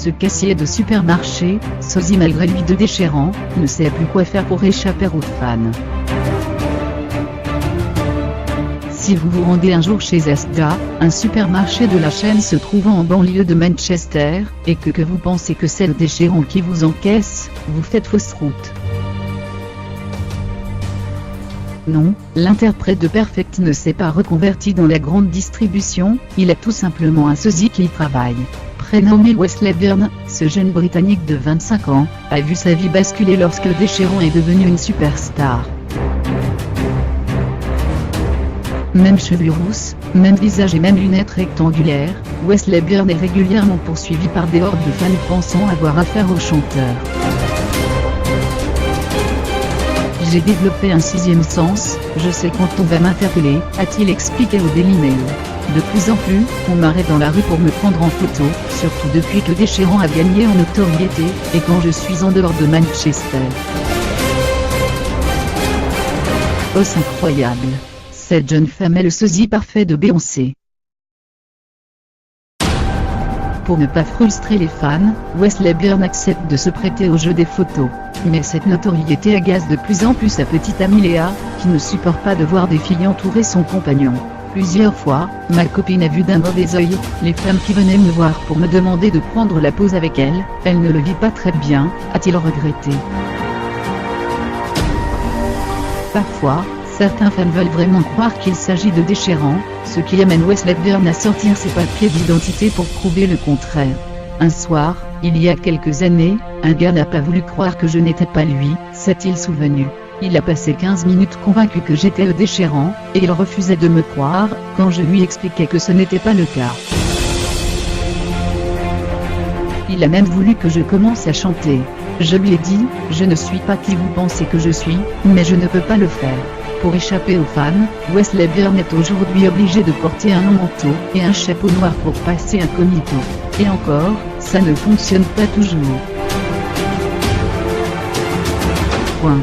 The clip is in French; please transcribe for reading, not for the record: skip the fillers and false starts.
ce caissier de supermarché, sosie malgré lui de déchirant, ne sait plus quoi faire pour échapper aux fans. Si vous vous rendez un jour chez Asda, un supermarché de la chaîne se trouvant en banlieue de Manchester, et que vous pensez que c'est le déchirant qui vous encaisse, vous faites fausse route. Non, l'interprète de Perfect ne s'est pas reconverti dans la grande distribution, il est tout simplement un sosie qui y travaille. Prénommé Wesley Byrne, ce jeune Britannique de 25 ans, a vu sa vie basculer lorsque le déchirant est devenu une superstar. Même cheveux rousses, même visage et même lunettes rectangulaires, Wesley Byrne est régulièrement poursuivi par des hordes de fans pensant avoir affaire au chanteur. J'ai développé un sixième sens, je sais quand on va m'interpeller, a-t-il expliqué au Daily Mail. De plus en plus, on m'arrête dans la rue pour me prendre en photo, surtout depuis que Déchirant a gagné en notoriété, et quand je suis en dehors de Manchester. Oh, c'est incroyable. Cette jeune femme est le sosie parfait de Beyoncé. Pour ne pas frustrer les fans, Wesley Byrne accepte de se prêter au jeu des photos. Mais cette notoriété agace de plus en plus sa petite amie Léa, qui ne supporte pas de voir des filles entourer son compagnon. Plusieurs fois, ma copine a vu d'un mauvais œil les femmes qui venaient me voir pour me demander de prendre la pose avec elle ne le vit pas très bien, a-t-il regretté. Parfois, certains fans veulent vraiment croire qu'il s'agit de Déchirant, ce qui amène Wesley Byrne à sortir ses papiers d'identité pour prouver le contraire. Un soir, il y a quelques années, un gars n'a pas voulu croire que je n'étais pas lui, s'est-il souvenu. Il a passé 15 minutes convaincu que j'étais le Déchirant, et il refusait de me croire, quand je lui expliquais que ce n'était pas le cas. Il a même voulu que je commence à chanter. Je lui ai dit, je ne suis pas qui vous pensez que je suis, mais je ne peux pas le faire. Pour échapper aux fans, Wesley Byrne est aujourd'hui obligé de porter un long manteau et un chapeau noir pour passer incognito. Et encore, ça ne fonctionne pas toujours. Point.